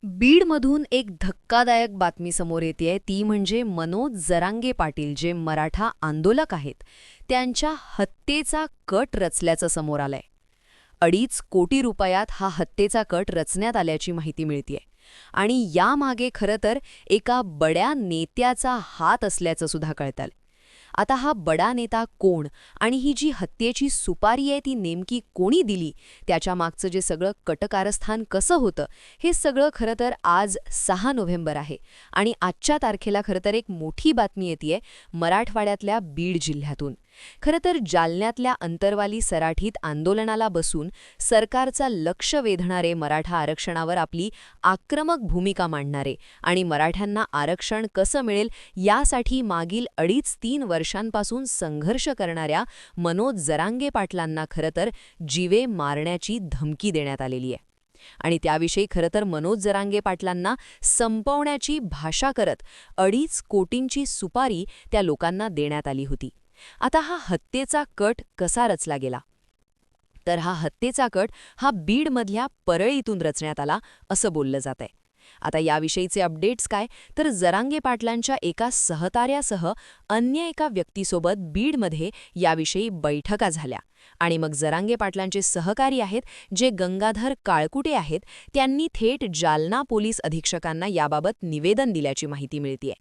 बीडमधून एक धक्कादायक बातमी समोर येतेय, ती म्हणजे मनोज जरांगे पाटील, जे मराठा आंदोलक आहेत, त्यांच्या हत्येचा कट रचल्याचं समोर आलंय. 2.5 कोटी रुपयात हा हत्येचा कट रचण्यात आल्याची माहिती मिळतेय. आणि यामागे खरं तर एका बड्या नेत्याचा हात असल्याचं सुद्धा कळतंय. आता हा बडा नेता कोण आणि ही जी हत्येची सुपारी आहे ती नेमकी कोणी दिली, त्याच्या मागचं जे सगळं कटकारस्थान कसं होतं, हे सगळं खरं तर आज 6 नोव्हेंबर आहे. आणि आजच्या तारखेला खरं तर एक मोठी बातमी येतेय मराठवाड्यातल्या बीड जिल्ह्यातून. खरं तर जालन्यातल्या अंतरवाली सराठीत आंदोलनाला बसून सरकारचा लक्ष वेधणारे मराठा आरक्षणावर आपली आक्रमक भूमिका मांडणारे आणि मराठ्यांना आरक्षण कसं मिळेल यासाठी मागील 2.5-3 वर्षांपासून संघर्ष करणाऱ्या मनोज जरांगे पाटलांना खरं तर जीवे मारण्याची धमकी देण्यात आलेली आहे. आणि त्याविषयी खरं तर मनोज जरांगे पाटलांना संपवण्याची भाषा करत 2.5 कोटींची सुपारी त्या लोकांना देण्यात आली होती. आता हा हत्येचा कट कसा रचला गेला, तर हा हत्येचा कट हा बीडमधल्या परळीतून रचण्यात आला असं बोललं जातंय. आता याविषयीचे अपडेट्स काय, तर जरांगे पाटलांच्या एका सहकार्यासह अन्य एका व्यक्तीसोबत बीडमध्ये याविषयी बैठका झाल्या. आणि मग जरांगे पाटलांचे सहकारी आहेत जे गंगाधर काळकुटे आहेत, त्यांनी थेट जालना पोलीस अधीक्षकांना याबाबत निवेदन दिल्याची माहिती मिळतेय.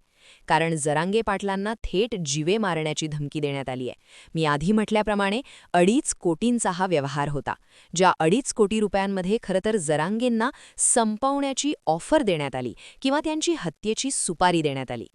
कारण जरांगे पाटलांना थेट जीवे मारण्याची धमकी देण्यात आली आहे. मी आधी म्हटल्याप्रमाणे 2.5 कोटींचा हा व्यवहार होता, ज्या 2.5 कोटी रुपयांमध्ये खरं तर जरांगेंना संपवण्याची ऑफर देण्यात आली किंवा त्यांची हत्येची सुपारी देण्यात आली.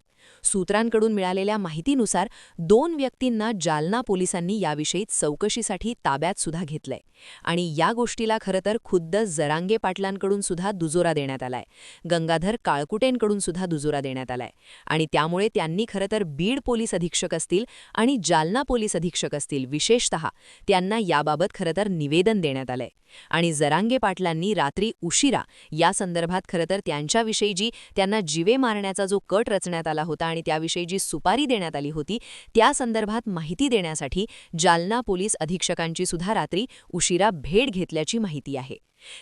सूत्रांकडून मिळालेल्या माहितीनुसार 2 व्यक्तींना जालना पोलिसांनी याविषयी चौकशीसाठी ताब्यात सुद्धा घेतलंय. आणि या गोष्टीला खरं तर खुद्द जरांगे पाटलांकडून सुद्धा दुजोरा देण्यात आलाय, गंगाधर काळकुटेंकडून सुद्धा दुजोरा देण्यात आलाय. आणि त्यामुळे त्यांनी खरं तर बीड पोलीस अधीक्षक असतील आणि जालना पोलीस अधीक्षक असतील, विशेषतः त्यांना याबाबत खरं तर निवेदन देण्यात आलंय. आणि जरांगे पाटलांनी रात्री उशिरा या संदर्भात खरं तर त्यांच्याविषयी जी त्यांना जीवे मारण्याचा जो कट रचण्यात आला होता आणि त्याविषयी जी सुपारी देण्यात आली होती, त्या संदर्भात माहिती देण्यासाठी जालना पोलीस अधीक्षकांची सुद्धा रात्री उशिरा भेट घेतल्याची माहिती आहे.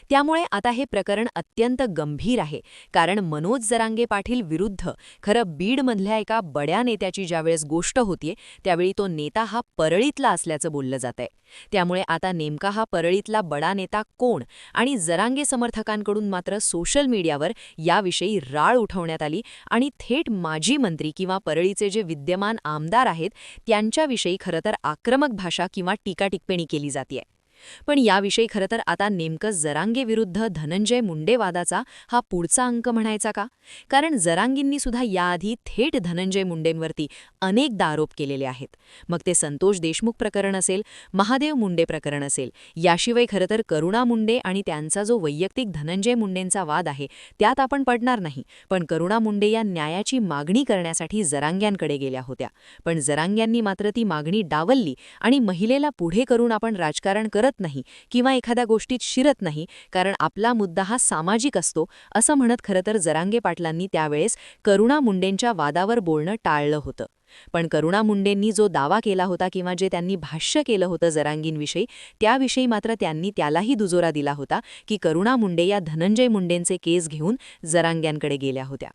त्यामुळे आता हे प्रकरण अत्यंत गंभीर आहे, कारण मनोज जरांगे पाटील विरुद्ध खरं बीडमधल्या एका बड्या नेत्याची ज्यावेळेस गोष्ट होतीये, त्यावेळी तो नेता हा परळीतला असल्याचं बोललं जातंय. त्यामुळे आता नेमका हा परळीतला बडा नेता कोण, आणि जरांगे समर्थकांकडून मात्र सोशल मीडियावर याविषयी राळ उठवण्यात आली आणि थेट माजी मंत्री किंवा परळीचे जे विद्यमान आमदार आहेत त्यांच्याविषयी खरं तर आक्रमक भाषा किंवा टीकाटिप्पणी केली जातेय. पण याविषयी खरं तर आता नेमकं जरांगे विरुद्ध धनंजय मुंडे वादाचा हा पुढचा अंक म्हणायचा का? कारण जरांगींनी सुद्धा याआधी थेट धनंजय मुंडेंवरती अनेकदा आरोप केलेले आहेत. मग ते संतोष देशमुख प्रकरण असेल, महादेव मुंडे प्रकरण असेल, याशिवाय खरं तर करुणा मुंडे आणि त्यांचा जो वैयक्तिक धनंजय मुंडेंचा वाद आहे त्यात आपण पडणार नाही. पण करुणा मुंडे या न्यायाची मागणी करण्यासाठी जरांग्यांकडे गेल्या होत्या. पण जरांग्यांनी मात्र ती मागणी डावलली आणि महिलेला पुढे करून आपण राजकारण करत नाही किंवा एखाद्या गोष्टीत शिरत नाही, कारण आपला मुद्दा हा सामाजिक असतो, असं म्हणत खरं तर जरांगे पाटलांनी त्यावेळेस करुणा मुंडेंच्या वादावर बोलणं टाळलं होतं. पण करुणा मुंडेंनी जो दावा केला होता किंवा जे त्यांनी भाष्य केलं होतं जरांगींविषयी, त्याविषयी मात्र त्यांनी त्यालाही दुजोरा दिला होता की करुणा मुंडे या धनंजय मुंडेंचे केस घेऊन जरांग्यांकडे गेल्या होत्या.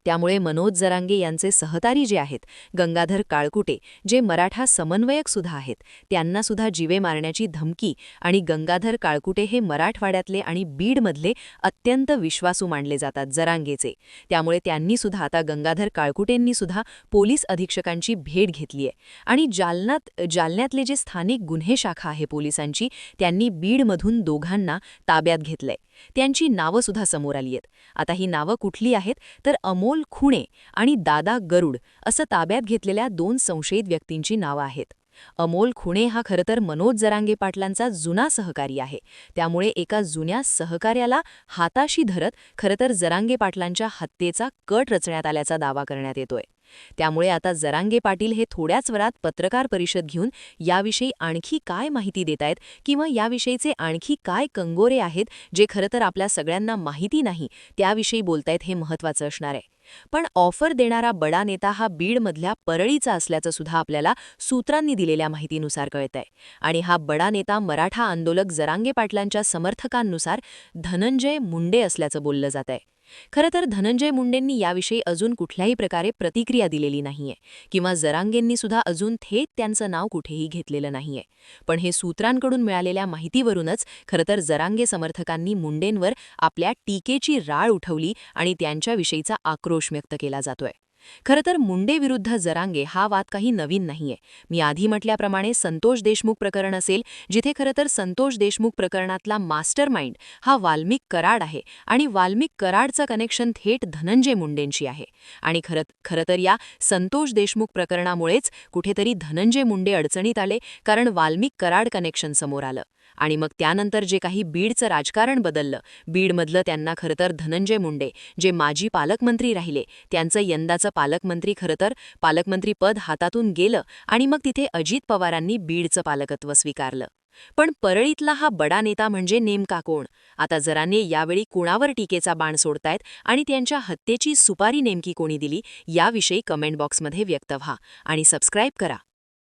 त्यामुळे मनोज जरांगे यांचे सहकारी जे आहेत, गंगाधर काळकुटे, जे मराठा समन्वयक सुद्धा आहेत, त्यांना सुद्धा जीवे मारण्याची धमकी. आणि गंगाधर काळकुटे हे मराठवाड्यातले आणि बीडमधले अत्यंत विश्वासू मानले जातात जरांगेचे. त्यामुळे त्यांनी सुद्धा आता गंगाधर काळकुटेंनी सुद्धा पोलीस अधीक्षकांची भेट घेतली आहे. आणि जालन्यातले जे स्थानिक गुन्हे शाखा आहे पोलिसांची, त्यांनी बीडमधून दोघांना ताब्यात घेतलंय. त्यांची नावं सुद्धा समोर आली आहेत. आता ही नावं कुठली आहेत, तर अमोल खुणे आणि दादा गरुड असं ताब्यात घेतलेल्या 2 संशयित व्यक्तींची नावं आहेत. अमोल खुणे हा खरं तर मनोज जरांगे पाटलांचा जुना सहकारी आहे. त्यामुळे एका जुन्या सहकार्याला हाताशी धरत खरं तर जरांगे पाटलांच्या हत्येचा कट रचण्यात आल्याचा दावा करण्यात येतोय. त्यामुळे आता जरांगे पाटील हे थोड्याच वेळात पत्रकार परिषद घेऊन याविषयी आणखी काय माहिती देतायत किंवा याविषयीचे आणखी काय कंगोरे आहेत जे खरं तर आपल्या सगळ्यांना माहिती नाही त्याविषयी बोलतायत हे महत्त्वाचं असणार आहे. पण ऑफर देणारा बडा नेता हा बीडमधल्या परळीचा असल्याचं सुद्धा आपल्याला सूत्रांनी दिलेल्या माहितीनुसार कळतंय. आणि हा बडा नेता मराठा आंदोलक जरांगे पाटलांच्या समर्थकांनुसार धनंजय मुंडे असल्याचं बोललं जातंय. खरं तर धनंजय मुंडेंनी याविषयी अजून कुठल्याही प्रकारे प्रतिक्रिया दिलेली नाहीये किंवा जरांगेंनी सुद्धा अजून थेट त्यांचं नाव कुठेही घेतलेलं नाहीये. पण हे सूत्रांकडून मिळालेल्या माहितीवरूनच खरं तर जरांगे समर्थकांनी मुंडेंवर आपल्या टीकेची राळ उठवली आणि त्यांच्याविषयीचा आक्रोश व्यक्त केला जातोय. खरं तर मुंडे विरुद्ध जरांगे हा वाद काही नवीन नाहीये. मी आधी म्हटल्याप्रमाणे संतोष देशमुख प्रकरण असेल, जिथे खरं तर संतोष देशमुख प्रकरणातला मास्टरमाइंड हा वाल्मिक कराड आहे आणि वाल्मिक कराडचं कनेक्शन थेट धनंजय मुंडेंशी आहे. आणि खरं तर या संतोष देशमुख प्रकरणामुळेच कुठेतरी धनंजय मुंडे अडचणीत आले, कारण वाल्मिक कराड कनेक्शन समोर आलं. आणि मग त्यानंतर जे काही बीडचं राजकारण बदललं, बीडमधलं त्यांना खरं तर धनंजय मुंडे जे माजी पालकमंत्री राहिले त्यांचं यंदाचं पालकमंत्री खरं तर पालकमंत्रीपद हातातून गेलं आणि मग तिथे अजित पवारांनी बीडचं पालकत्व स्वीकारलं. पण परळीतला हा बडा नेता म्हणजे नेमका कोण? आता जरांगे यावेळी कुणावर टीकेचा बाण सोडतायत आणि त्यांच्या हत्येची सुपारी नेमकी कोणी दिली याविषयी कमेंट बॉक्समध्ये व्यक्त व्हा आणि सबस्क्राईब करा.